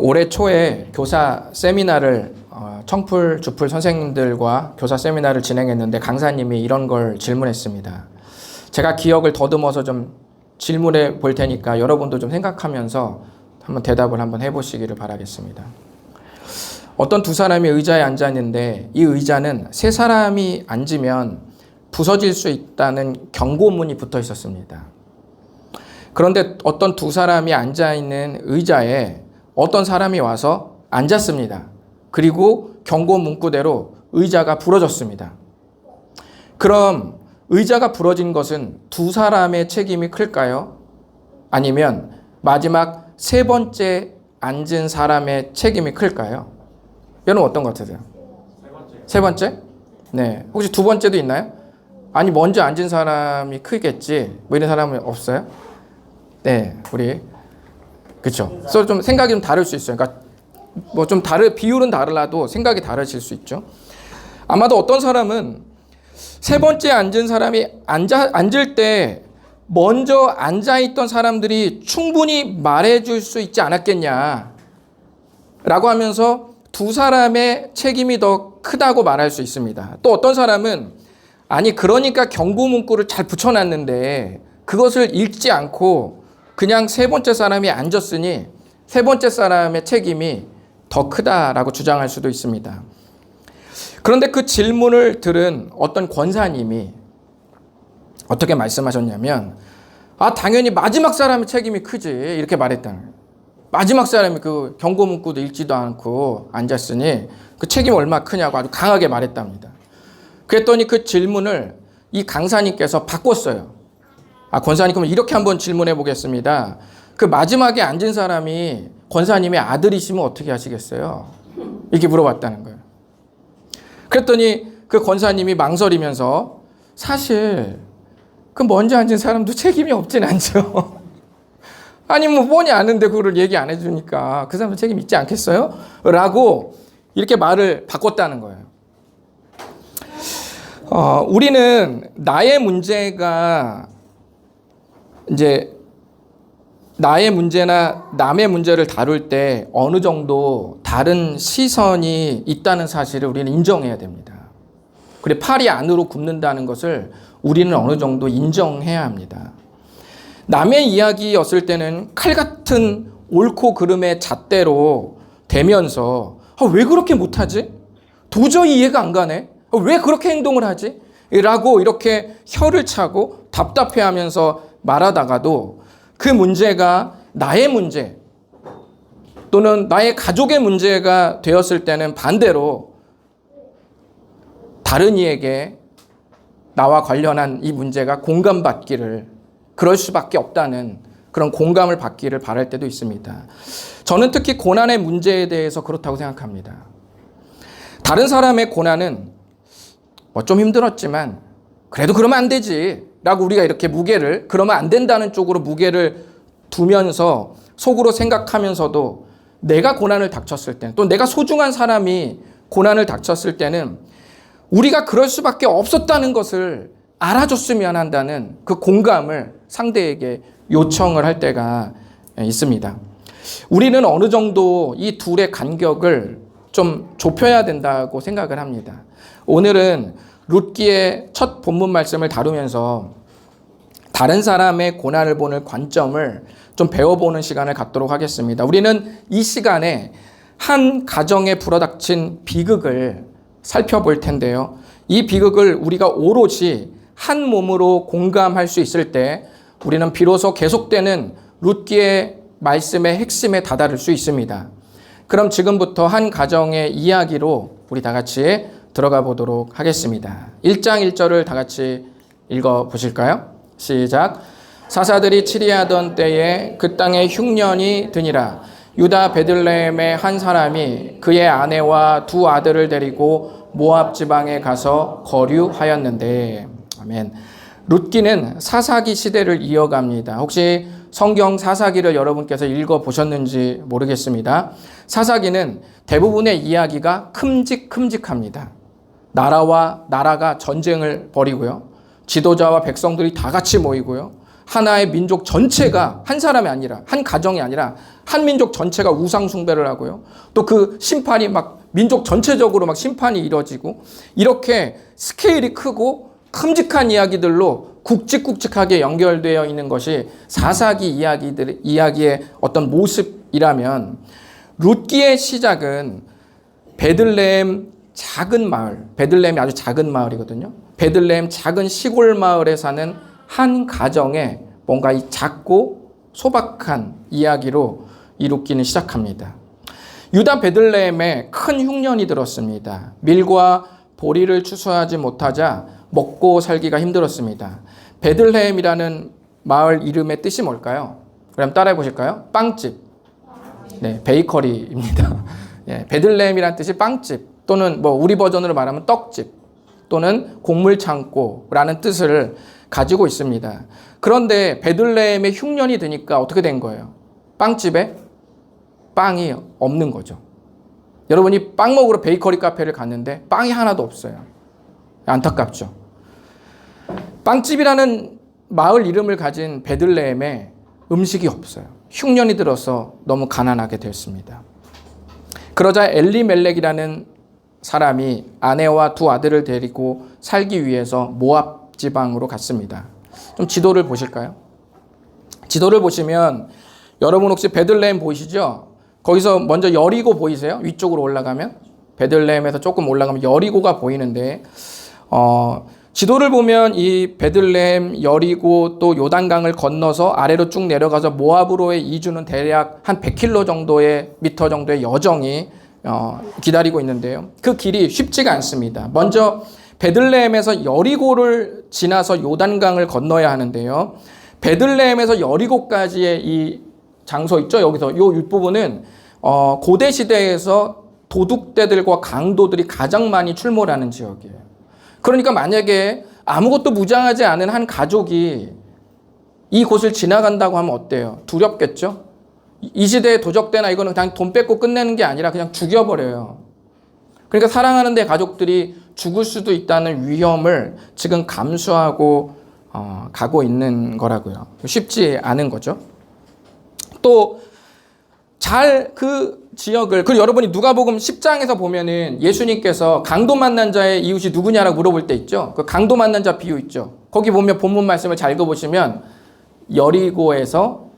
올해 초에 교사 세미나를 청풀, 주풀 선생님들과 교사 세미나를 진행했는데 강사님이 이런 걸 질문했습니다. 제가 기억을 더듬어서 좀 질문해 볼 테니까 여러분도 좀 생각하면서 한번 대답을 한번 해보시기를 바라겠습니다. 어떤 두 사람이 의자에 앉아 있는데 이 의자는 세 사람이 앉으면 부서질 수 있다는 경고문이 붙어 있었습니다. 그런데 어떤 두 사람이 앉아 있는 의자에 어떤 사람이 와서 앉았습니다. 그리고 경고 문구대로 의자가 부러졌습니다. 그럼 의자가 부러진 것은 두 사람의 책임이 클까요? 아니면 마지막 세 번째 앉은 사람의 책임이 클까요? 여러분 어떤 것 같으세요? 세 번째? 네. 혹시 두 번째도 있나요? 아니 먼저 앉은 사람이 크겠지. 뭐 이런 사람은 없어요? 네, 우리 그렇죠. 그래서 좀 생각이 좀 다를 수 있어요. 그러니까 뭐 좀 비율은 다르라도 생각이 다르실 수 있죠. 아마도 어떤 사람은 세 번째 앉은 사람이 앉을 때 먼저 앉아 있던 사람들이 충분히 말해줄 수 있지 않았겠냐라고 하면서 두 사람의 책임이 더 크다고 말할 수 있습니다. 또 어떤 사람은 아니 그러니까 경고 문구를 잘 붙여놨는데 그것을 읽지 않고 그냥 세 번째 사람이 앉았으니 세 번째 사람의 책임이 더 크다라고 주장할 수도 있습니다. 그런데 그 질문을 들은 어떤 권사님이 어떻게 말씀하셨냐면 당연히 마지막 사람의 책임이 크지 이렇게 말했다는 거예요. 마지막 사람이 그 경고 문구도 읽지도 않고 앉았으니 그 책임이 얼마나 크냐고 아주 강하게 말했답니다. 그랬더니 그 질문을 이 강사님께서 바꿨어요. 권사님 그럼 이렇게 한번 질문해 보겠습니다. 그 마지막에 앉은 사람이 권사님의 아들이시면 어떻게 하시겠어요? 이렇게 물어봤다는 거예요. 그랬더니 그 권사님이 망설이면서 사실 그 먼저 앉은 사람도 책임이 없진 않죠. 아니 뭐 뻔히 아는데 그거를 얘기 안 해주니까 그 사람도 책임 있지 않겠어요? 라고 이렇게 말을 바꿨다는 거예요. 우리는 나의 문제가 이제 나의 문제나 남의 문제를 다룰 때 어느 정도 다른 시선이 있다는 사실을 우리는 인정해야 됩니다. 그리고 팔이 안으로 굽는다는 것을 우리는 어느 정도 인정해야 합니다. 남의 이야기였을 때는 칼 같은 옳고 그름의 잣대로 대면서 왜 그렇게 못하지? 도저히 이해가 안 가네? 왜 그렇게 행동을 하지? 라고 이렇게 혀를 차고 답답해하면서 말하다가도 그 문제가 나의 문제 또는 나의 가족의 문제가 되었을 때는 반대로 다른 이에게 나와 관련한 이 문제가 공감받기를 그럴 수밖에 없다는 그런 공감을 받기를 바랄 때도 있습니다. 저는 특히 고난의 문제에 대해서 그렇다고 생각합니다. 다른 사람의 고난은 좀 힘들었지만 그래도 그러면 안 되지 라고 우리가 이렇게 무게를 그러면 안 된다는 쪽으로 무게를 두면서 속으로 생각하면서도 내가 고난을 닥쳤을 때는 또 내가 소중한 사람이 고난을 닥쳤을 때는 우리가 그럴 수밖에 없었다는 것을 알아줬으면 한다는 그 공감을 상대에게 요청을 할 때가 있습니다. 우리는 어느 정도 이 둘의 간격을 좀 좁혀야 된다고 생각을 합니다. 오늘은 룻기의 첫 본문 말씀을 다루면서 다른 사람의 고난을 보는 관점을 좀 배워보는 시간을 갖도록 하겠습니다. 우리는 이 시간에 한 가정에 불어닥친 비극을 살펴볼 텐데요. 이 비극을 우리가 오롯이 한 몸으로 공감할 수 있을 때 우리는 비로소 계속되는 룻기의 말씀의 핵심에 다다를 수 있습니다. 그럼 지금부터 한 가정의 이야기로 우리 다 같이 들어가 보도록 하겠습니다. 1장 1절을 다 같이 읽어 보실까요? 시작. 사사들이 치리하던 때에 그 땅에 흉년이 드니라. 유다 베들레헴의 한 사람이 그의 아내와 두 아들을 데리고 모압 지방에 가서 거류하였는데. 아멘. 룻기는 사사기 시대를 이어갑니다. 혹시 성경 사사기를 여러분께서 읽어보셨는지 모르겠습니다. 사사기는 대부분의 이야기가 큼직큼직합니다. 나라와 나라가 전쟁을 벌이고요. 지도자와 백성들이 다 같이 모이고요. 하나의 민족 전체가 한 사람이 아니라 한 가정이 아니라 한민족 전체가 우상 숭배를 하고요. 또 그 심판이 막 민족 전체적으로 막 심판이 이뤄지고 이렇게 스케일이 크고 큼직한 이야기들로 굵직굵직하게 연결되어 있는 것이 사사기 이야기의 어떤 모습이라면 룻기의 시작은 베들레헴 작은 마을, 베들레헴이 아주 작은 마을이거든요. 베들레헴 작은 시골 마을에 사는 한 가정에 뭔가 이 작고 소박한 이야기로 이 룻기는 시작합니다. 유다 베들레헴에 큰 흉년이 들었습니다. 밀과 보리를 추수하지 못하자 먹고 살기가 힘들었습니다. 베들레헴이라는 마을 이름의 뜻이 뭘까요? 그럼 따라해 보실까요? 빵집. 네, 베이커리입니다. 예, 베들레헴이라는 뜻이 빵집 또는 뭐 우리 버전으로 말하면 떡집 또는 곡물창고라는 뜻을 가지고 있습니다. 그런데 베들레헴에 흉년이 드니까 어떻게 된 거예요? 빵집에 빵이 없는 거죠. 여러분이 빵 먹으러 베이커리 카페를 갔는데 빵이 하나도 없어요. 안타깝죠. 빵집이라는 마을 이름을 가진 베들레헴에 음식이 없어요. 흉년이 들어서 너무 가난하게 되었습니다. 그러자 엘리멜렉이라는 사람이 아내와 두 아들을 데리고 살기 위해서 모압 지방으로 갔습니다. 좀 지도를 보실까요? 지도를 보시면 여러분 혹시 베들레헴 보이시죠? 거기서 먼저 여리고 보이세요? 위쪽으로 올라가면 베들레헴에서 조금 올라가면 여리고가 보이는데 지도를 보면 이 베들레헴, 여리고 또 요단강을 건너서 아래로 쭉 내려가서 모압으로의 이주는 대략 한 100km 정도의 미터 정도의 여정이 기다리고 있는데요. 그 길이 쉽지가 않습니다. 먼저 베들레헴에서 여리고를 지나서 요단강을 건너야 하는데요. 베들레헴에서 여리고까지의 이 장소 있죠? 여기서 이 윗부분은 고대 시대에서 도둑대들과 강도들이 가장 많이 출몰하는 지역이에요. 그러니까 만약에 아무것도 무장하지 않은 한 가족이 이곳을 지나간다고 하면 어때요? 두렵겠죠? 이 시대에 도적대나 이거는 그냥 돈 뺏고 끝내는 게 아니라 그냥 죽여버려요. 그러니까 사랑하는 내 가족들이 죽을 수도 있다는 위험을 지금 감수하고 가고 있는 거라고요. 쉽지 않은 거죠. 또 잘 그 지역을, 그리고 여러분이 누가복음 10장에서 보면은 예수님께서 강도 만난 자의 이웃이 누구냐라고 물어볼 때 있죠. 그 강도 만난 자 비유 있죠. 거기 보면 본문 말씀을 잘 읽어보시면 여리고에서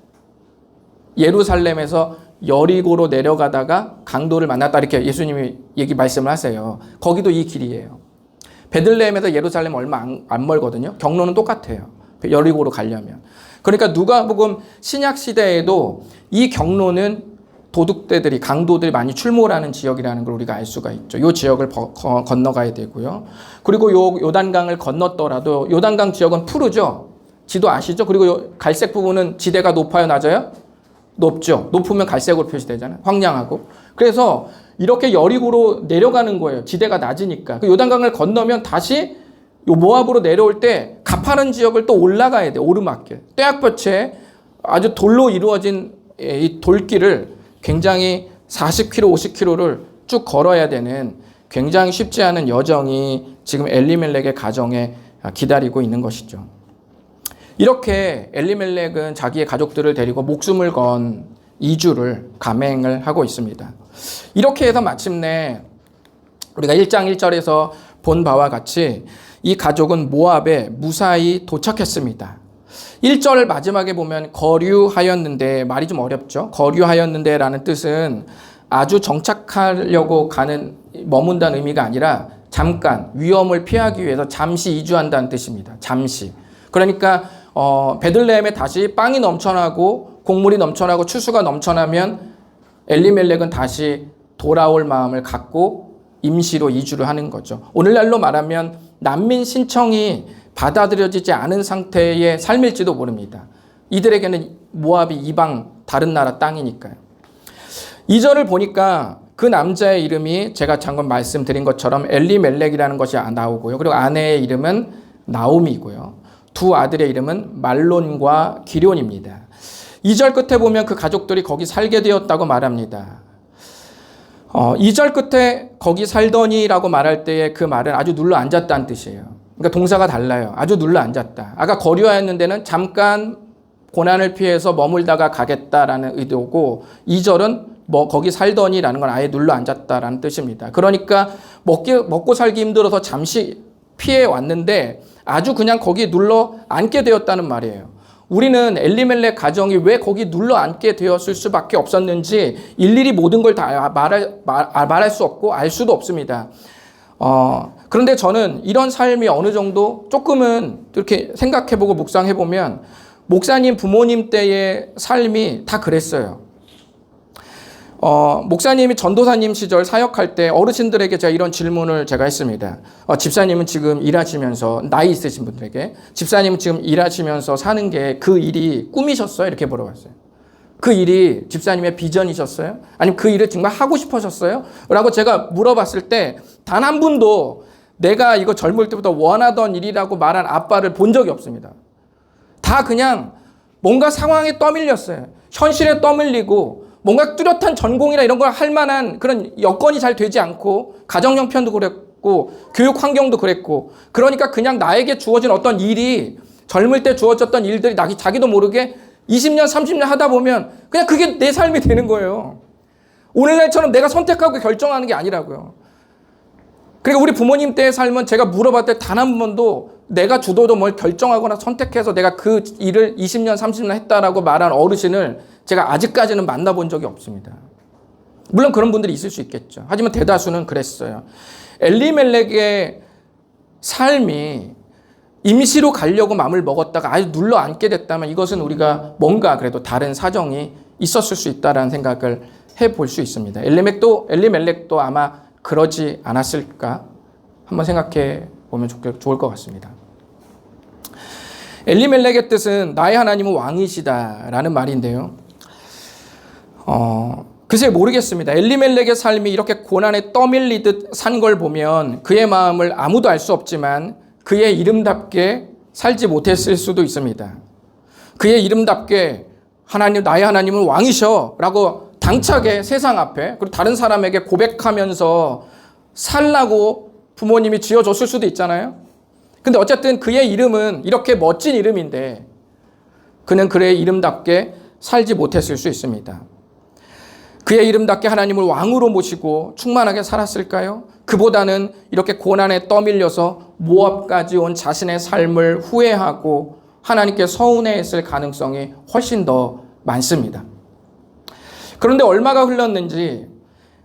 예루살렘에서 여리고로 내려가다가 강도를 만났다 이렇게 예수님이 말씀을 하세요. 거기도 이 길이에요. 베들레헴에서 예루살렘 얼마 안 멀거든요. 경로는 똑같아요. 여리고로 가려면. 그러니까 누가복음 신약 시대에도 이 경로는 도둑대들이 강도들이 많이 출몰하는 지역이라는 걸 우리가 알 수가 있죠. 이 지역을 건너가야 되고요. 그리고 요단강을 건넜더라도 요단강 지역은 푸르죠. 지도 아시죠? 그리고 갈색 부분은 지대가 높아요, 낮아요? 높죠. 높으면 갈색으로 표시되잖아요. 황량하고. 그래서 이렇게 여리고로 내려가는 거예요. 지대가 낮으니까. 그 요단강을 건너면 다시 요 모압으로 내려올 때 가파른 지역을 또 올라가야 돼요. 오르막길. 떼약볕에 아주 돌로 이루어진 이 돌길을 굉장히 40km, 50km를 쭉 걸어야 되는 굉장히 쉽지 않은 여정이 지금 엘리멜렉의 가정에 기다리고 있는 것이죠. 이렇게 엘리멜렉은 자기의 가족들을 데리고 목숨을 건 이주를 감행을 하고 있습니다. 이렇게 해서 마침내 우리가 1장 1절에서 본 바와 같이 이 가족은 모압에 무사히 도착했습니다. 1절 마지막에 보면 거류하였는데, 말이 좀 어렵죠. 거류하였는데 라는 뜻은 아주 정착하려고 머문다는 의미가 아니라 잠깐 위험을 피하기 위해서 잠시 이주한다는 뜻입니다. 잠시. 그러니까 베들레헴에 다시 빵이 넘쳐나고 곡물이 넘쳐나고 추수가 넘쳐나면 엘리멜렉은 다시 돌아올 마음을 갖고 임시로 이주를 하는 거죠. 오늘날로 말하면 난민 신청이 받아들여지지 않은 상태의 삶일지도 모릅니다. 이들에게는 모압이 이방 다른 나라 땅이니까요. 2절을 보니까 그 남자의 이름이 제가 방금 말씀드린 것처럼 엘리멜렉이라는 것이 나오고요. 그리고 아내의 이름은 나오미고요. 두 아들의 이름은 말론과 기럯입니다. 2절 끝에 보면 그 가족들이 거기 살게 되었다고 말합니다. 2절 끝에 거기 살더니라고 말할 때의 그 말은 아주 눌러 앉았다는 뜻이에요. 그러니까 동사가 달라요. 아주 눌러 앉았다. 아까 거류하였는 데는 잠깐 고난을 피해서 머물다가 가겠다라는 의도고 2절은 거기 살더니라는 건 아예 눌러 앉았다라는 뜻입니다. 그러니까 먹고 살기 힘들어서 잠시 피해 왔는데 아주 그냥 거기 눌러 앉게 되었다는 말이에요. 우리는 엘리멜렉 가정이 왜 거기 눌러 앉게 되었을 수밖에 없었는지 일일이 모든 걸 다 말할 수 없고 알 수도 없습니다. 그런데 저는 이런 삶이 어느 정도 조금은 이렇게 생각해보고 묵상해보면 목사님 부모님 때의 삶이 다 그랬어요. 목사님이 전도사님 시절 사역할 때 어르신들에게 제가 이런 질문을 제가 했습니다. 집사님은 지금 일하시면서 나이 있으신 분들에게 집사님은 지금 일하시면서 사는 게 그 일이 꿈이셨어요? 이렇게 물어봤어요. 그 일이 집사님의 비전이셨어요? 아니면 그 일을 정말 하고 싶으셨어요? 라고 제가 물어봤을 때 단 한 분도 내가 이거 젊을 때부터 원하던 일이라고 말한 아빠를 본 적이 없습니다. 다 그냥 뭔가 상황에 떠밀렸어요. 현실에 떠밀리고 뭔가 뚜렷한 전공이나 이런 걸 할 만한 그런 여건이 잘 되지 않고 가정 형편도 그랬고 교육 환경도 그랬고 그러니까 그냥 나에게 주어진 어떤 일이 젊을 때 주어졌던 일들이 자기도 모르게 20년 30년 하다 보면 그냥 그게 내 삶이 되는 거예요. 오늘날처럼 내가 선택하고 결정하는 게 아니라고요. 그러니까 우리 부모님 때의 삶은 제가 물어봤을 때 단 한 번도 내가 주도도 뭘 결정하거나 선택해서 내가 그 일을 20년 30년 했다라고 말한 어르신을 제가 아직까지는 만나본 적이 없습니다. 물론 그런 분들이 있을 수 있겠죠. 하지만 대다수는 그랬어요. 엘리멜렉의 삶이 임시로 가려고 마음을 먹었다가 아예 눌러 앉게 됐다면 이것은 우리가 뭔가 그래도 다른 사정이 있었을 수 있다라는 생각을 해볼 수 있습니다. 엘리멜렉도 아마 그러지 않았을까 한번 생각해 보면 좋을 것 같습니다. 엘리멜렉의 뜻은 나의 하나님은 왕이시다라는 말인데요. 글쎄 모르겠습니다. 엘리멜렉의 삶이 이렇게 고난에 떠밀리듯 산 걸 보면 그의 마음을 아무도 알 수 없지만 그의 이름답게 살지 못했을 수도 있습니다. 그의 이름답게 하나님, 나의 하나님은 왕이셔 라고 당차게 세상 앞에 그리고 다른 사람에게 고백하면서 살라고 부모님이 지어줬을 수도 있잖아요. 근데 어쨌든 그의 이름은 이렇게 멋진 이름인데 그는 그의 이름답게 살지 못했을 수 있습니다. 그의 이름답게 하나님을 왕으로 모시고 충만하게 살았을까요? 그보다는 이렇게 고난에 떠밀려서 모압까지 온 자신의 삶을 후회하고 하나님께 서운해했을 가능성이 훨씬 더 많습니다. 그런데 얼마가 흘렀는지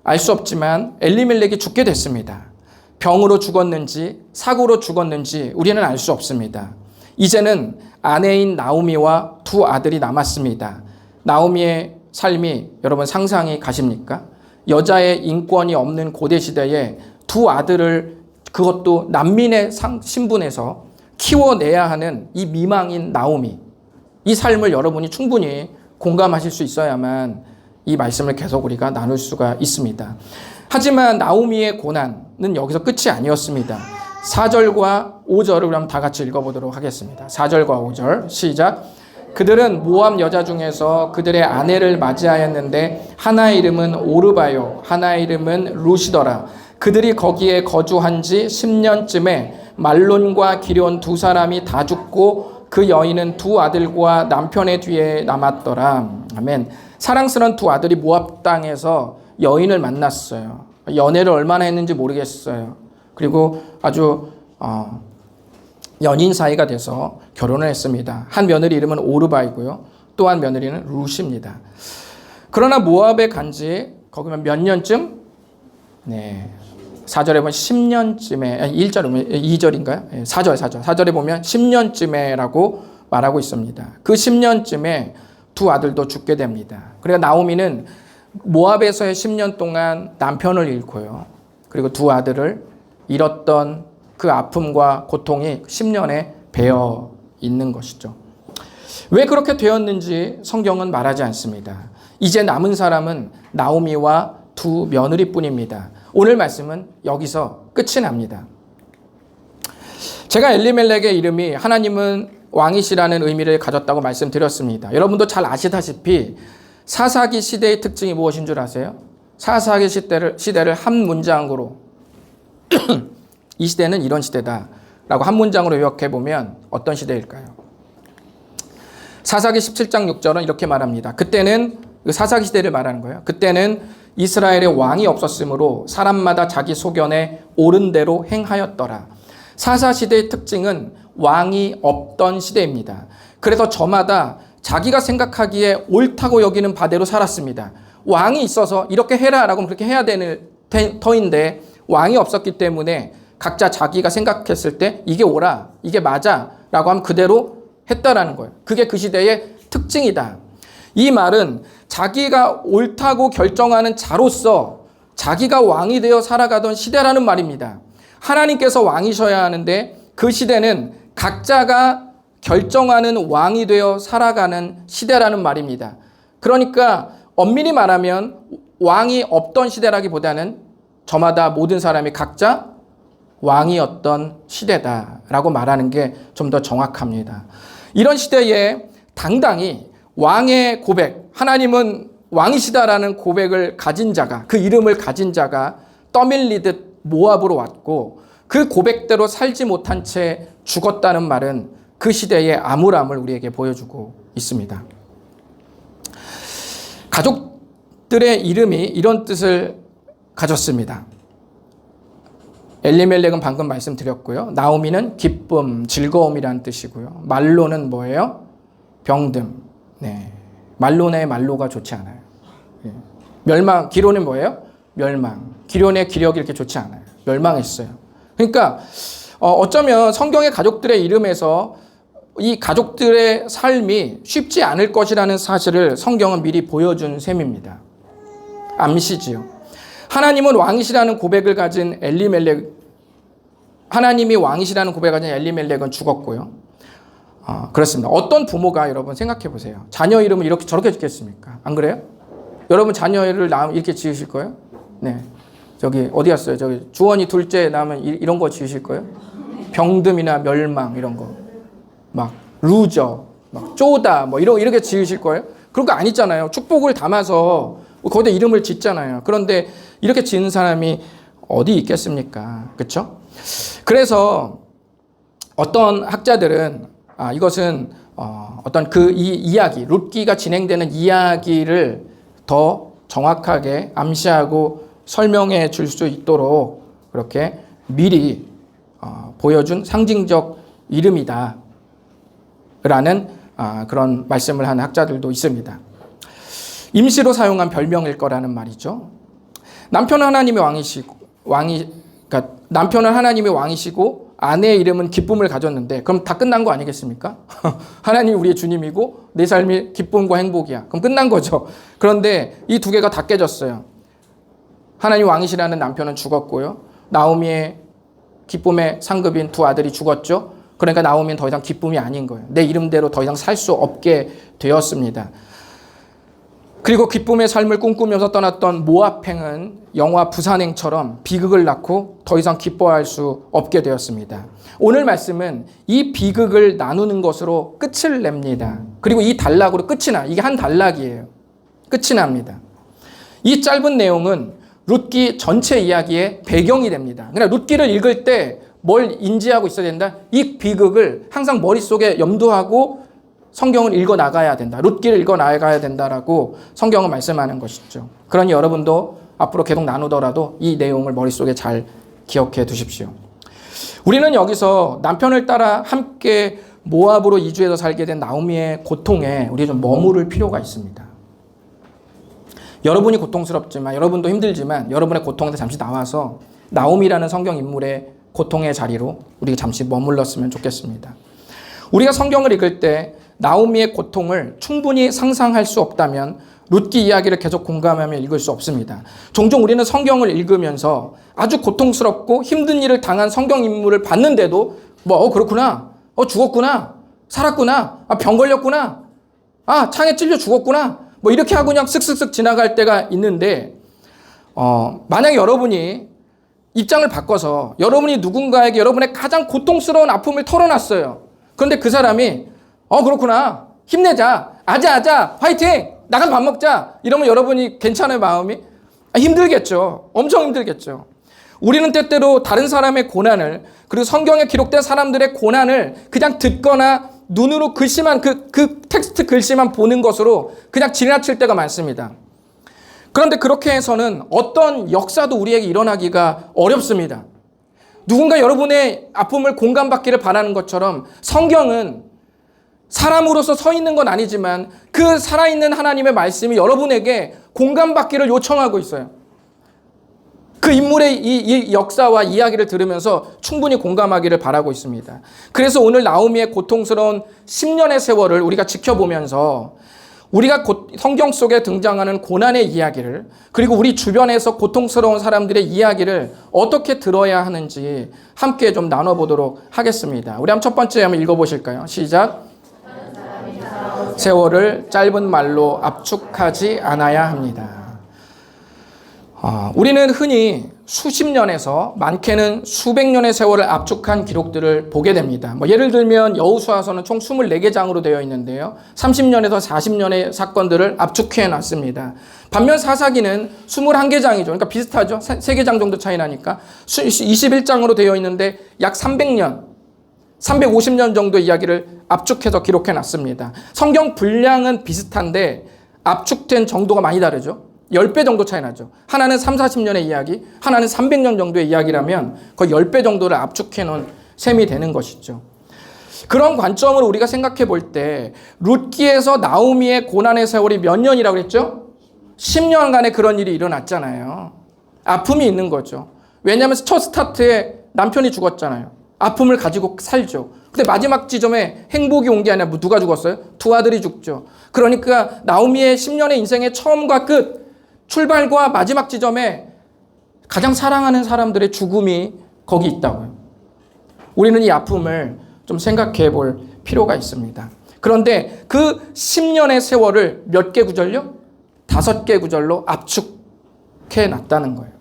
알 수 없지만 엘리멜렉이 죽게 됐습니다. 병으로 죽었는지 사고로 죽었는지 우리는 알 수 없습니다. 이제는 아내인 나오미와 두 아들이 남았습니다. 나오미의 삶이 여러분 상상이 가십니까? 여자의 인권이 없는 고대시대에 두 아들을 그것도 난민의 신분에서 키워내야 하는 이 미망인 나오미, 이 삶을 여러분이 충분히 공감하실 수 있어야만 이 말씀을 계속 우리가 나눌 수가 있습니다. 하지만 나오미의 고난은 여기서 끝이 아니었습니다. 4절과 5절을 그럼 다 같이 읽어보도록 하겠습니다. 4절과 5절 시작. 그들은 모압 여자 중에서 그들의 아내를 맞이하였는데 하나의 이름은 오르바요 하나의 이름은 루시더라. 그들이 거기에 거주한 지 10년쯤에 말론과 기럨 두 사람이 다 죽고 그 여인은 두 아들과 남편의 뒤에 남았더라. 아멘. 사랑스러운 두 아들이 모압 땅에서 여인을 만났어요. 연애를 얼마나 했는지 모르겠어요. 그리고 아주 연인 사이가 돼서 결혼을 했습니다. 한 며느리 이름은 오르바이고요. 또 한 며느리는 루시입니다. 그러나 모압에 간지 거기면 몇 년쯤? 네. 4절에 보면 10년쯤에, 2절인가요? 4절에 보면 10년쯤에라고 말하고 있습니다. 그 10년쯤에 두 아들도 죽게 됩니다. 그러니까 나오미는 모압에서의 10년 동안 남편을 잃고요. 그리고 두 아들을 잃었던 그 아픔과 고통이 10년에 배어 있는 것이죠. 왜 그렇게 되었는지 성경은 말하지 않습니다. 이제 남은 사람은 나오미와 두 며느리뿐입니다. 오늘 말씀은 여기서 끝이 납니다. 제가 엘리멜렉의 이름이 하나님은 왕이시라는 의미를 가졌다고 말씀드렸습니다. 여러분도 잘 아시다시피 사사기 시대의 특징이 무엇인 줄 아세요? 사사기 시대를 한 문장으로 이 시대는 이런 시대다 라고 한 문장으로 요약해보면 어떤 시대일까요? 사사기 17장 6절은 이렇게 말합니다. 그때는 사사기 시대를 말하는 거예요. 그때는 이스라엘에 왕이 없었으므로 사람마다 자기 소견에 옳은 대로 행하였더라. 사사시대의 특징은 왕이 없던 시대입니다. 그래서 저마다 자기가 생각하기에 옳다고 여기는 바대로 살았습니다. 왕이 있어서 이렇게 해라라고 하면 그렇게 해야 되는 터인데 왕이 없었기 때문에 각자 자기가 생각했을 때 이게 옳아, 이게 맞아 라고 하면 그대로 했다라는 거예요. 그게 그 시대의 특징이다. 이 말은 자기가 옳다고 결정하는 자로서 자기가 왕이 되어 살아가던 시대라는 말입니다. 하나님께서 왕이셔야 하는데 그 시대는 각자가 결정하는 왕이 되어 살아가는 시대라는 말입니다. 그러니까 엄밀히 말하면 왕이 없던 시대라기보다는 저마다 모든 사람이 각자 왕이었던 시대다라고 말하는 게 좀 더 정확합니다. 이런 시대에 당당히 왕의 고백, 하나님은 왕이시다라는 고백을 가진 자가, 그 이름을 가진 자가 떠밀리듯 모압으로 왔고 그 고백대로 살지 못한 채 죽었다는 말은 그 시대의 암울함을 우리에게 보여주고 있습니다. 가족들의 이름이 이런 뜻을 가졌습니다. 엘리멜렉은 방금 말씀드렸고요. 나오미는 기쁨, 즐거움이라는 뜻이고요. 말로는 뭐예요? 병듦. 네. 말론의 말로가 좋지 않아요. 멸망, 기론은 뭐예요? 멸망. 기론의 기력이 이렇게 좋지 않아요. 멸망했어요. 그러니까 어쩌면 성경의 가족들의 이름에서 이 가족들의 삶이 쉽지 않을 것이라는 사실을 성경은 미리 보여준 셈입니다. 암시지요. 하나님은 왕이시라는 고백을 가진 하나님이 왕이시라는 고백을 가진 엘리멜렉은 죽었고요. 그렇습니다. 어떤 부모가 여러분 생각해 보세요. 자녀 이름을 이렇게 저렇게 짓겠습니까? 안 그래요? 여러분 자녀를 낳으면 이렇게 지으실 거예요? 네. 저기 어디 갔어요? 저기 주원이 둘째 낳으면 이런 거 지으실 거예요? 병듦이나 멸망 이런 거. 막 루저, 막 쪼다 뭐 이렇게 지으실 거예요? 그런 거 아니잖아요. 축복을 담아서 거기다 이름을 짓잖아요. 그런데 이렇게 지은 사람이 어디 있겠습니까? 그렇죠? 그래서 어떤 학자들은 이것은 어떤 이 이야기, 룻기가 진행되는 이야기를 더 정확하게 암시하고 설명해 줄 수 있도록 그렇게 미리 보여준 상징적 이름이다 라는 그런 말씀을 하는 학자들도 있습니다. 임시로 사용한 별명일 거라는 말이죠. 남편은 하나님의 남편은 하나님의 왕이시고 아내의 이름은 기쁨을 가졌는데 그럼 다 끝난 거 아니겠습니까? 하나님이 우리의 주님이고 내 삶이 기쁨과 행복이야. 그럼 끝난 거죠. 그런데 이 두 개가 다 깨졌어요. 하나님 왕이시라는 남편은 죽었고요. 나오미의 기쁨의 상급인 두 아들이 죽었죠. 그러니까 나오미는 더 이상 기쁨이 아닌 거예요. 내 이름대로 더 이상 살 수 없게 되었습니다. 그리고 기쁨의 삶을 꿈꾸면서 떠났던 모압행은 영화 부산행처럼 비극을 낳고 더 이상 기뻐할 수 없게 되었습니다. 오늘 말씀은 이 비극을 나누는 것으로 끝을 냅니다. 그리고 이 단락으로 끝이 나. 이게 한 단락이에요. 끝이 납니다. 이 짧은 내용은 룻기 전체 이야기의 배경이 됩니다. 그러니까 룻기를 읽을 때 뭘 인지하고 있어야 된다? 이 비극을 항상 머릿속에 염두하고 성경을 읽어 나가야 된다. 룻기를 읽어 나가야 된다라고 성경은 말씀하는 것이죠. 그러니 여러분도 앞으로 계속 나누더라도 이 내용을 머릿속에 잘 기억해 두십시오. 우리는 여기서 남편을 따라 함께 모압으로 이주해서 살게 된 나오미의 고통에 우리 좀 머무를 필요가 있습니다. 여러분이 고통스럽지만, 여러분도 힘들지만 여러분의 고통에서 잠시 나와서 나오미라는 성경 인물의 고통의 자리로 우리가 잠시 머물렀으면 좋겠습니다. 우리가 성경을 읽을 때 나오미의 고통을 충분히 상상할 수 없다면 룻기 이야기를 계속 공감하며 읽을 수 없습니다. 종종 우리는 성경을 읽으면서 아주 고통스럽고 힘든 일을 당한 성경 인물을 봤는데도 그렇구나, 죽었구나, 살았구나, 병 걸렸구나, 창에 찔려 죽었구나, 이렇게 하고 그냥 쓱쓱쓱 지나갈 때가 있는데 만약에 여러분이 입장을 바꿔서 여러분이 누군가에게 여러분의 가장 고통스러운 아픔을 털어놨어요. 그런데 그 사람이 그렇구나, 힘내자, 아자, 화이팅, 나가서 밥 먹자, 이러면 여러분이 괜찮아요? 마음이? 힘들겠죠. 엄청 힘들겠죠. 우리는 때때로 다른 사람의 고난을, 그리고 성경에 기록된 사람들의 고난을 그냥 듣거나 눈으로 글씨만 그 텍스트 글씨만 보는 것으로 그냥 지나칠 때가 많습니다. 그런데 그렇게 해서는 어떤 역사도 우리에게 일어나기가 어렵습니다. 누군가 여러분의 아픔을 공감받기를 바라는 것처럼 성경은 사람으로서 서 있는 건 아니지만 그 살아있는 하나님의 말씀이 여러분에게 공감받기를 요청하고 있어요. 그 인물의 이 역사와 이야기를 들으면서 충분히 공감하기를 바라고 있습니다. 그래서 오늘 나오미의 고통스러운 10년의 세월을 우리가 지켜보면서 우리가 성경 속에 등장하는 고난의 이야기를, 그리고 우리 주변에서 고통스러운 사람들의 이야기를 어떻게 들어야 하는지 함께 좀 나눠보도록 하겠습니다. 우리 첫 번째 한번 읽어보실까요? 시작. 세월을 짧은 말로 압축하지 않아야 합니다. 우리는 흔히 수십 년에서 많게는 수백 년의 세월을 압축한 기록들을 보게 됩니다. 예를 들면 여호수아서는 총 24개 장으로 되어 있는데요. 30년에서 40년의 사건들을 압축해 놨습니다. 반면 사사기는 21개장이죠. 그러니까 비슷하죠. 3개장 정도 차이 나니까. 21장으로 되어 있는데 약 300년, 350년 정도 이야기를 압축해서 기록해 놨습니다. 성경 분량은 비슷한데 압축된 정도가 많이 다르죠. 10배 정도 차이 나죠. 하나는 3, 40년의 이야기, 하나는 300년 정도의 이야기라면 거의 10배 정도를 압축해 놓은 셈이 되는 것이죠. 그런 관점으로 우리가 생각해 볼 때 룻기에서 나오미의 고난의 세월이 몇 년이라고 그랬죠? 10년간의 그런 일이 일어났잖아요. 아픔이 있는 거죠. 왜냐하면 첫 스타트에 남편이 죽었잖아요. 아픔을 가지고 살죠. 근데 마지막 지점에 행복이 온 게 아니라 누가 죽었어요? 두 아들이 죽죠. 그러니까 나오미의 10년의 인생의 처음과 끝, 출발과 마지막 지점에 가장 사랑하는 사람들의 죽음이 거기 있다고요. 우리는 이 아픔을 좀 생각해 볼 필요가 있습니다. 그런데 그 10년의 세월을 몇 개 구절요? 5개 구절로 압축해 놨다는 거예요.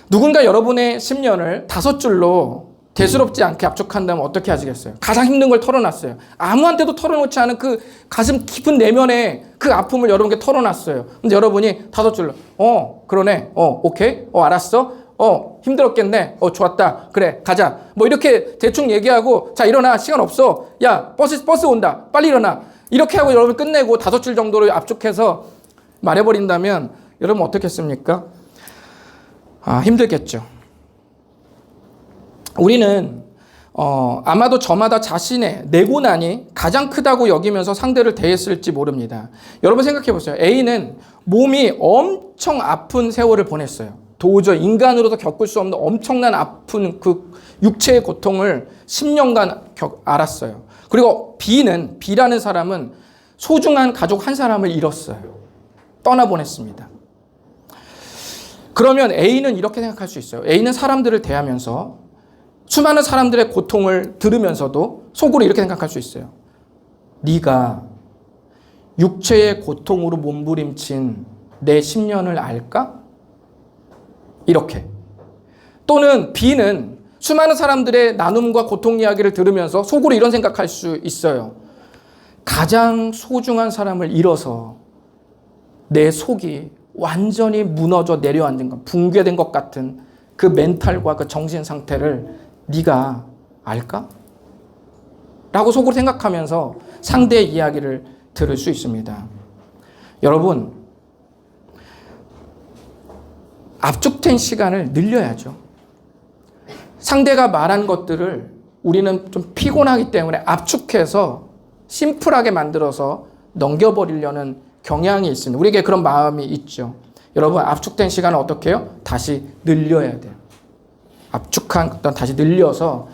누군가 여러분의 10년을 5줄로 대수롭지 않게 압축한다면 어떻게 하시겠어요? 가장 힘든 걸 털어놨어요. 아무한테도 털어놓지 않은 그 가슴 깊은 내면에 그 아픔을 여러분께 털어놨어요. 근데 여러분이 5줄로 그러네, 오케이, 알았어, 힘들었겠네, 좋았다, 그래, 가자, 이렇게 대충 얘기하고, 자, 일어나, 시간 없어, 야, 버스 온다, 빨리 일어나, 이렇게 하고 여러분 끝내고 5줄 정도로 압축해서 말해버린다면 여러분 어떻겠습니까? 힘들겠죠. 우리는 아마도 저마다 자신의 내 고난이 가장 크다고 여기면서 상대를 대했을지 모릅니다. 여러분 생각해 보세요. A는 몸이 엄청 아픈 세월을 보냈어요. 도저히 인간으로도 겪을 수 없는 엄청난 아픈 그 육체의 고통을 10년간 알았어요. 그리고 B라는 사람은 소중한 가족 한 사람을 잃었어요. 떠나보냈습니다. 그러면 A는 이렇게 생각할 수 있어요. A는 사람들을 대하면서 수많은 사람들의 고통을 들으면서도 속으로 이렇게 생각할 수 있어요. 네가 육체의 고통으로 몸부림친 내 10년을 알까? 이렇게. 또는 B는 수많은 사람들의 나눔과 고통 이야기를 들으면서 속으로 이런 생각할 수 있어요. 가장 소중한 사람을 잃어서 내 속이 완전히 무너져 내려앉은 것, 붕괴된 것 같은 그 멘탈과 그 정신 상태를 네가 알까? 라고 속으로 생각하면서 상대의 이야기를 들을 수 있습니다. 여러분, 압축된 시간을 늘려야죠. 상대가 말한 것들을 우리는 좀 피곤하기 때문에 압축해서 심플하게 만들어서 넘겨버리려는 경향이 있습니다. 우리에게 그런 마음이 있죠. 여러분, 압축된 시간을 어떻게 해요? 다시 늘려야 돼요. 압축한 것들 다시 늘려서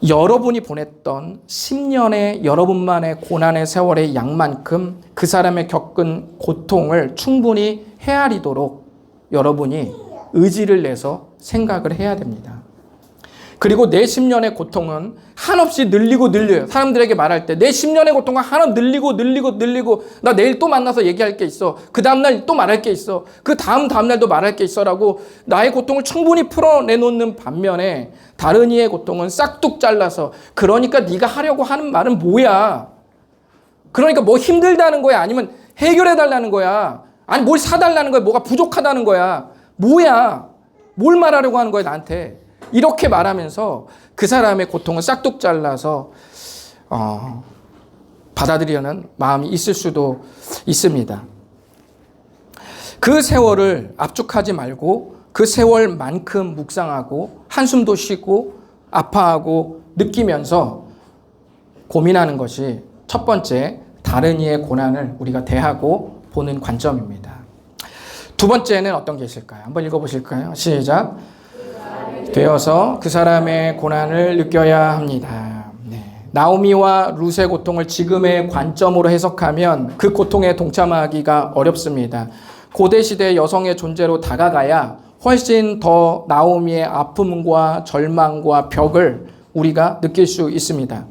여러분이 보냈던 10년의 여러분만의 고난의 세월의 양만큼 그 사람의 겪은 고통을 충분히 헤아리도록 여러분이 의지를 내서 생각을 해야 됩니다. 그리고 내 10년의 고통은 한없이 늘려요. 사람들에게 말할 때 내 10년의 고통은 한없이 늘리고 나 내일 또 만나서 얘기할 게 있어. 그 다음날 또 말할 게 있어. 그 다음날도 말할 게 있어라고 나의 고통을 충분히 풀어내놓는 반면에 다른 이의 고통은 싹둑 잘라서 그러니까 네가 하려고 하는 말은 뭐야? 그러니까 뭐 힘들다는 거야? 아니면 해결해달라는 거야? 아니 뭘 사달라는 거야? 뭐가 부족하다는 거야? 뭐야? 뭘 말하려고 하는 거야 나한테? 이렇게 말하면서 그 사람의 고통을 싹둑 잘라서 받아들이려는 마음이 있을 수도 있습니다. 그 세월을 압축하지 말고 그 세월만큼 묵상하고 한숨도 쉬고 아파하고 느끼면서 고민하는 것이 첫 번째, 다른 이의 고난을 우리가 대하고 보는 관점입니다. 두 번째는 어떤 게 있을까요? 한번 읽어보실까요? 시작. 되어서 그 사람의 고난을 느껴야 합니다. 나오미와 룻의 고통을 지금의 관점으로 해석하면 그 고통에 동참하기가 어렵습니다. 고대 시대 여성의 존재로 다가가야 훨씬 더 나오미의 아픔과 절망과 벽을 우리가 느낄 수 있습니다.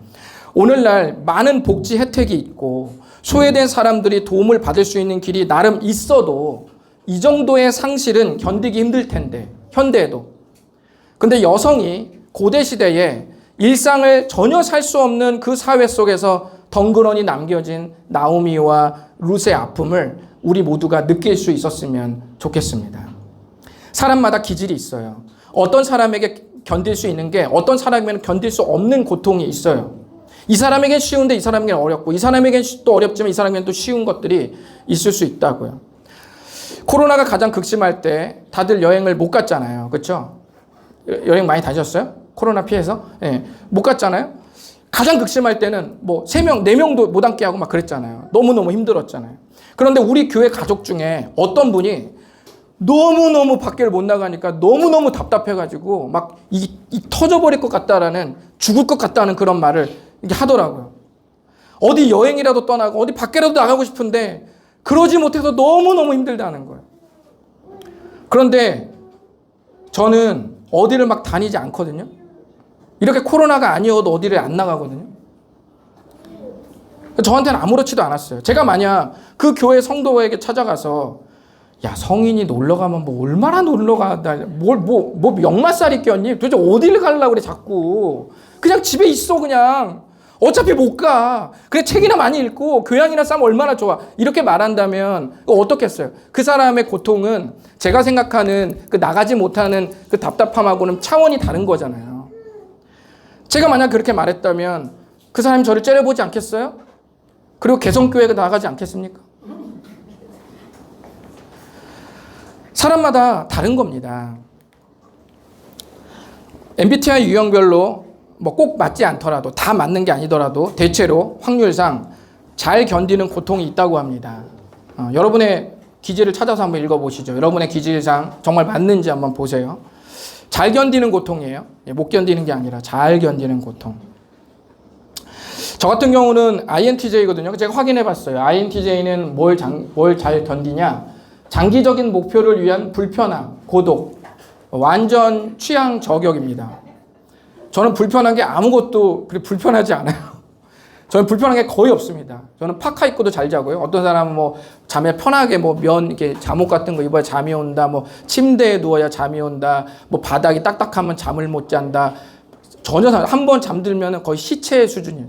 오늘날 많은 복지 혜택이 있고 소외된 사람들이 도움을 받을 수 있는 길이 나름 있어도 이 정도의 상실은 견디기 힘들 텐데, 현대에도. 근데 여성이 고대 시대에 일상을 전혀 살 수 없는 그 사회 속에서 덩그러니 남겨진 나오미와 룻의 아픔을 우리 모두가 느낄 수 있었으면 좋겠습니다. 사람마다 기질이 있어요. 어떤 사람에게 견딜 수 있는 게 어떤 사람에게는 견딜 수 없는 고통이 있어요. 이 사람에겐 쉬운데 이 사람에겐 어렵고 이 사람에겐 또 어렵지만 이 사람에겐 또 쉬운 것들이 있을 수 있다고요. 코로나가 가장 극심할 때 다들 여행을 못 갔잖아요. 그렇죠? 여행 많이 다니셨어요? 코로나 피해서? 네, 못 갔잖아요. 가장 극심할 때는 뭐 3명, 4명도 못 앉게 하고 막 그랬잖아요. 너무너무 힘들었잖아요. 그런데 우리 교회 가족 중에 어떤 분이 너무너무 밖을 못 나가니까 너무너무 답답해가지고 막 이 터져버릴 것 같다라는, 죽을 것 같다는 그런 말을 이렇게 하더라고요. 어디 여행이라도 떠나고 어디 밖에라도 나가고 싶은데 그러지 못해서 너무너무 힘들다는 거예요. 그런데 저는 어디를 막 다니지 않거든요. 이렇게 코로나가 아니어도 어디를 안 나가거든요. 저한테는 아무렇지도 않았어요. 제가 만약 그 교회 성도에게 찾아가서 야, 성인이 놀러 가면 뭐 얼마나 놀러 가? 뭐 역마살이 꼈니? 도대체 어디를 가려고 그래 자꾸. 그냥 집에 있어 그냥. 어차피 못 가. 그래 책이나 많이 읽고 교양이나 쌓으면 얼마나 좋아. 이렇게 말한다면 어떻겠어요? 그 사람의 고통은 제가 생각하는 그 나가지 못하는 그 답답함하고는 차원이 다른 거잖아요. 제가 만약 그렇게 말했다면 그 사람이 저를 째려보지 않겠어요? 그리고 개성교회가 나가지 않겠습니까? 사람마다 다른 겁니다. MBTI 유형별로 뭐 꼭 맞지 않더라도, 다 맞는 게 아니더라도 대체로 확률상 잘 견디는 고통이 있다고 합니다. 여러분의 기질을 찾아서 한번 읽어보시죠. 여러분의 기질상 정말 맞는지 한번 보세요. 잘 견디는 고통이에요. 못 견디는 게 아니라 잘 견디는 고통. 저 같은 경우는 INTJ거든요. 제가 확인해 봤어요. INTJ는 뭘 잘 견디냐? 장기적인 목표를 위한 불편함, 고독, 완전 취향 저격입니다. 저는 불편한 게 아무것도 그렇게 불편하지 않아요. 저는 불편한 게 거의 없습니다. 저는 파카 입고도 잘 자고요. 어떤 사람은 뭐 잠에 편하게 뭐 면 이렇게 잠옷 같은 거 입어야 잠이 온다. 뭐 침대에 누워야 잠이 온다. 뭐 바닥이 딱딱하면 잠을 못 잔다. 전혀 한 번 잠들면 거의 시체 수준이에요.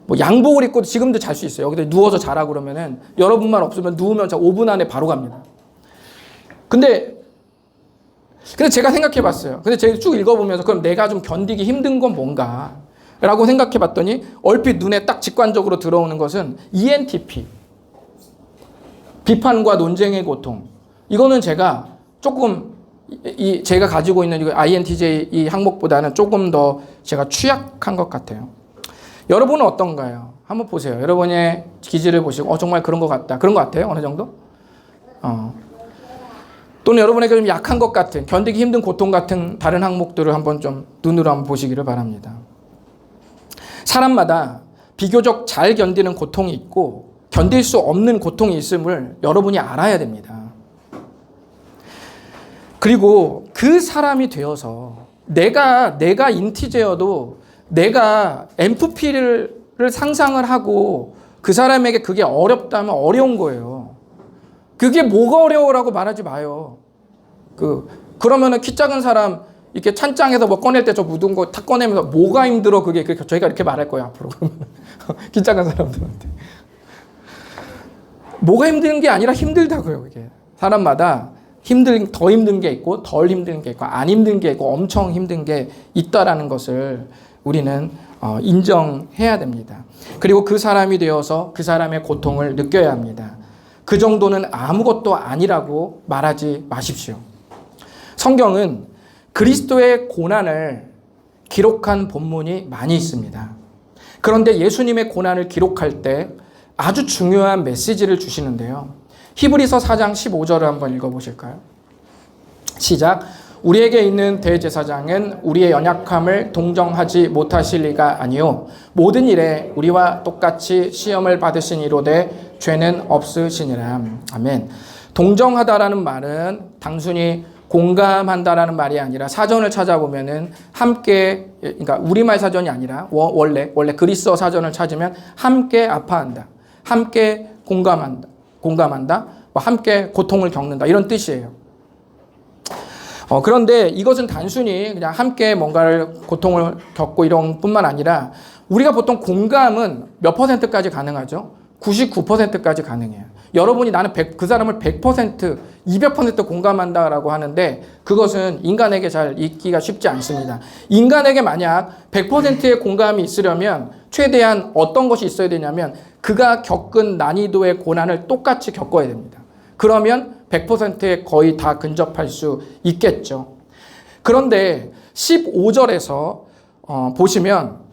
뭐 양복을 입고도 지금도 잘 수 있어요. 여기다 누워서 자라 그러면은 여러분만 없으면 누우면 5분 안에 바로 갑니다. 근데 제가 생각해 봤어요. 근데 제가 쭉 읽어보면서 그럼 내가 좀 견디기 힘든 건 뭔가? 라고 생각해 봤더니 얼핏 눈에 딱 직관적으로 들어오는 것은 ENTP. 비판과 논쟁의 고통. 이거는 제가 조금 제가 가지고 있는 이 INTJ 이 항목보다는 조금 더 제가 취약한 것 같아요. 여러분은 어떤가요? 한번 보세요. 여러분의 기질을 보시고 정말 그런 것 같다. 그런 것 같아요? 어느 정도? 또는 여러분에게 좀 약한 것 같은, 견디기 힘든 고통 같은 다른 항목들을 한번 좀 눈으로 한번 보시기를 바랍니다. 사람마다 비교적 잘 견디는 고통이 있고 견딜 수 없는 고통이 있음을 여러분이 알아야 됩니다. 그리고 그 사람이 되어서 내가 인티제여도 내가 MFP를 상상을 하고 그 사람에게 그게 어렵다면 어려운 거예요. 그게 뭐가 어려워라고 말하지 마요. 그러면은 키 작은 사람 이렇게 찬장에서 뭐 꺼낼 때 저 묻은 거 탁 꺼내면서 뭐가 힘들어 그게 저희가 이렇게 말할 거예요 앞으로. 키 작은 사람들한테 뭐가 힘든 게 아니라 힘들다고요. 이게 사람마다 더 힘든 게 있고 덜 힘든 게 있고 안 힘든 게 있고 엄청 힘든 게 있다라는 것을 우리는 인정해야 됩니다. 그리고 그 사람이 되어서 그 사람의 고통을 느껴야 합니다. 그 정도는 아무것도 아니라고 말하지 마십시오. 성경은 그리스도의 고난을 기록한 본문이 많이 있습니다. 그런데 예수님의 고난을 기록할 때 아주 중요한 메시지를 주시는데요. 히브리서 4장 15절을 한번 읽어보실까요? 시작. 우리에게 있는 대제사장은 우리의 연약함을 동정하지 못하실 리가 아니요 모든 일에 우리와 똑같이 시험을 받으신 이로되 죄는 없으시니라. 아멘. 동정하다라는 말은 단순히 공감한다라는 말이 아니라 사전을 찾아보면은 함께, 그러니까 우리말 사전이 아니라 원래 그리스어 사전을 찾으면 함께 아파한다, 함께 공감한다, 함께 고통을 겪는다 이런 뜻이에요. 그런데 이것은 단순히 그냥 함께 뭔가를 고통을 겪고 이런 뿐만 아니라 우리가 보통 공감은 몇 %까지 가능하죠? 99%까지 가능해요. 여러분이 나는 그 사람을 100%, 200% 공감한다라고 하는데 그것은 인간에게 잘 있기가 쉽지 않습니다. 인간에게 만약 100%의 공감이 있으려면 최대한 어떤 것이 있어야 되냐면 그가 겪은 난이도의 고난을 똑같이 겪어야 됩니다. 그러면 100%에 거의 다 근접할 수 있겠죠. 그런데 15절에서 보시면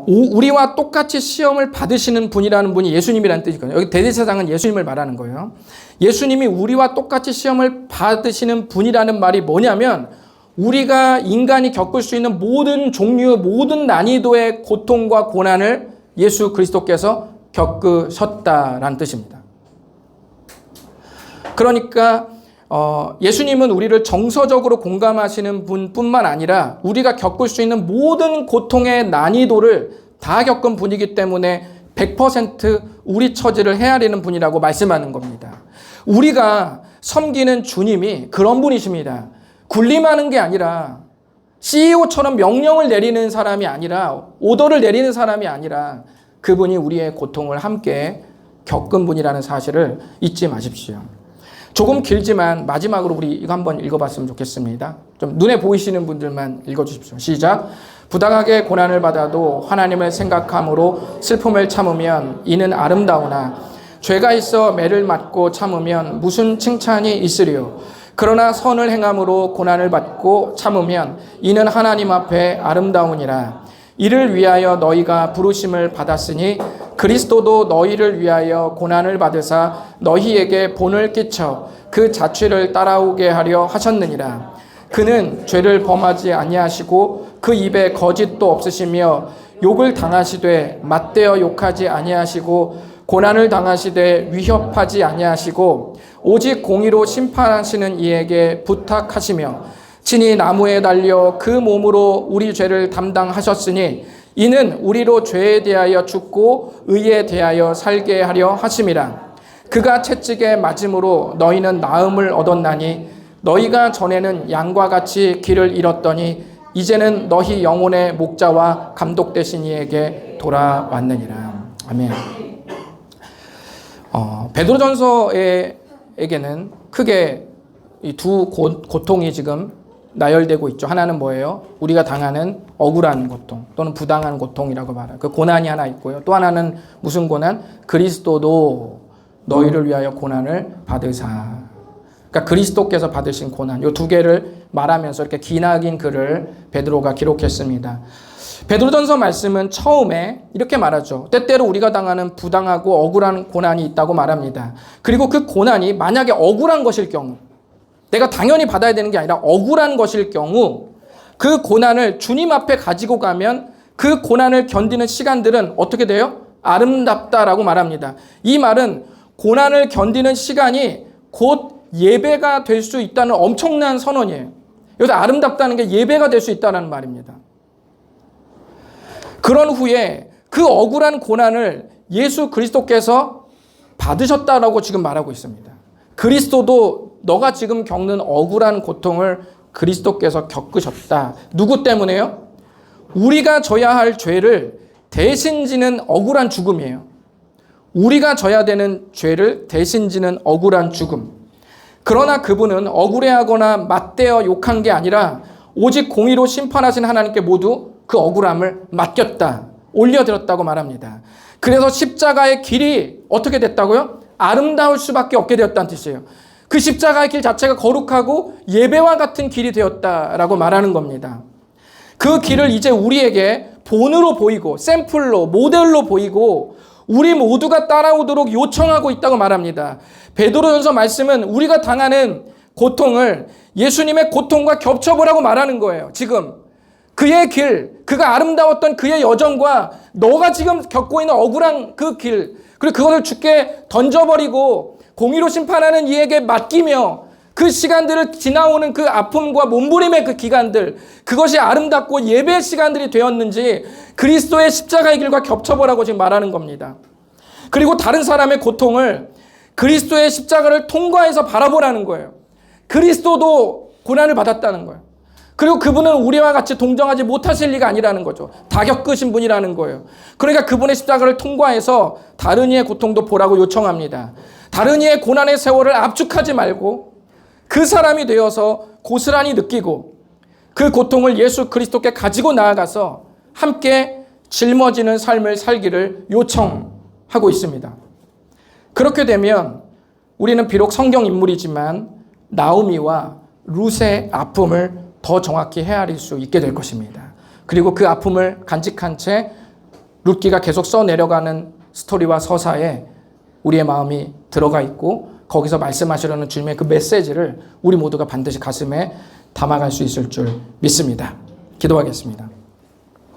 우리와 똑같이 시험을 받으시는 분이라는 분이 예수님이라는 뜻이거든요. 여기 대제사장은 예수님을 말하는 거예요. 예수님이 우리와 똑같이 시험을 받으시는 분이라는 말이 뭐냐면 우리가 인간이 겪을 수 있는 모든 종류, 모든 난이도의 고통과 고난을 예수 그리스도께서 겪으셨다라는 뜻입니다. 그러니까 예수님은 우리를 정서적으로 공감하시는 분뿐만 아니라 우리가 겪을 수 있는 모든 고통의 난이도를 다 겪은 분이기 때문에 100% 우리 처지를 헤아리는 분이라고 말씀하는 겁니다. 우리가 섬기는 주님이 그런 분이십니다. 군림하는 게 아니라 CEO처럼 명령을 내리는 사람이 아니라 오더를 내리는 사람이 아니라 그분이 우리의 고통을 함께 겪은 분이라는 사실을 잊지 마십시오. 조금 길지만 마지막으로 우리 이거 한번 읽어봤으면 좋겠습니다. 좀 눈에 보이시는 분들만 읽어주십시오. 시작. 부당하게 고난을 받아도 하나님을 생각함으로 슬픔을 참으면 이는 아름다우나 죄가 있어 매를 맞고 참으면 무슨 칭찬이 있으리요. 그러나 선을 행함으로 고난을 받고 참으면 이는 하나님 앞에 아름다우니라. 이를 위하여 너희가 부르심을 받았으니 그리스도도 너희를 위하여 고난을 받으사 너희에게 본을 끼쳐 그 자취를 따라오게 하려 하셨느니라. 그는 죄를 범하지 아니하시고 그 입에 거짓도 없으시며 욕을 당하시되 맞대어 욕하지 아니하시고 고난을 당하시되 위협하지 아니하시고 오직 공의로 심판하시는 이에게 부탁하시며 친히 나무에 달려 그 몸으로 우리 죄를 담당하셨으니 이는 우리로 죄에 대하여 죽고 의에 대하여 살게 하려 하심이라. 그가 채찍에 맞음으로 너희는 나음을 얻었나니 너희가 전에는 양과 같이 길을 잃었더니 이제는 너희 영혼의 목자와 감독되신 이에게 돌아왔느니라. 아멘. 베드로전서에게는 크게 이 두 고통이 지금 나열되고 있죠. 하나는 뭐예요? 우리가 당하는 억울한 고통 또는 부당한 고통이라고 말해요. 그 고난이 하나 있고요. 또 하나는 무슨 고난? 그리스도도 너희를 위하여 고난을 받으사. 그러니까 그리스도께서 받으신 고난. 이 두 개를 말하면서 이렇게 기나긴 글을 베드로가 기록했습니다. 베드로전서 말씀은 처음에 이렇게 말하죠. 때때로 우리가 당하는 부당하고 억울한 고난이 있다고 말합니다. 그리고 그 고난이 만약에 억울한 것일 경우 내가 당연히 받아야 되는 게 아니라 억울한 것일 경우 그 고난을 주님 앞에 가지고 가면 그 고난을 견디는 시간들은 어떻게 돼요? 아름답다라고 말합니다. 이 말은 고난을 견디는 시간이 곧 예배가 될 수 있다는 엄청난 선언이에요. 여기서 아름답다는 게 예배가 될 수 있다는 말입니다. 그런 후에 그 억울한 고난을 예수 그리스도께서 받으셨다라고 지금 말하고 있습니다. 그리스도도 너가 지금 겪는 억울한 고통을 그리스도께서 겪으셨다. 누구 때문에요? 우리가 져야 할 죄를 대신 지는 억울한 죽음이에요. 우리가 져야 되는 죄를 대신 지는 억울한 죽음. 그러나 그분은 억울해하거나 맞대어 욕한 게 아니라 오직 공의로 심판하신 하나님께 모두 그 억울함을 맡겼다, 올려드렸다고 말합니다. 그래서 십자가의 길이 어떻게 됐다고요? 아름다울 수밖에 없게 되었다는 뜻이에요. 그 십자가의 길 자체가 거룩하고 예배와 같은 길이 되었다라고 말하는 겁니다. 그 길을 이제 우리에게 본으로 보이고 샘플로, 모델로 보이고 우리 모두가 따라오도록 요청하고 있다고 말합니다. 베드로전서 말씀은 우리가 당하는 고통을 예수님의 고통과 겹쳐보라고 말하는 거예요. 지금 그의 길, 그가 아름다웠던 그의 여정과 너가 지금 겪고 있는 억울한 그 길, 그리고 그것을 주께 던져버리고 공의로 심판하는 이에게 맡기며 그 시간들을 지나오는 그 아픔과 몸부림의 그 기간들, 그것이 아름답고 예배의 시간들이 되었는지 그리스도의 십자가의 길과 겹쳐보라고 지금 말하는 겁니다. 그리고 다른 사람의 고통을 그리스도의 십자가를 통과해서 바라보라는 거예요. 그리스도도 고난을 받았다는 거예요. 그리고 그분은 우리와 같이 동정하지 못하실 리가 아니라는 거죠. 다 겪으신 분이라는 거예요. 그러니까 그분의 십자가를 통과해서 다른 이의 고통도 보라고 요청합니다. 다른 이의 고난의 세월을 압축하지 말고 그 사람이 되어서 고스란히 느끼고 그 고통을 예수 그리스도께 가지고 나아가서 함께 짊어지는 삶을 살기를 요청하고 있습니다. 그렇게 되면 우리는 비록 성경 인물이지만 나오미와 룻의 아픔을 더 정확히 헤아릴 수 있게 될 것입니다. 그리고 그 아픔을 간직한 채 룻기가 계속 써내려가는 스토리와 서사에 우리의 마음이 들어가 있고 거기서 말씀하시려는 주님의 그 메시지를 우리 모두가 반드시 가슴에 담아갈 수 있을 줄 믿습니다. 기도하겠습니다.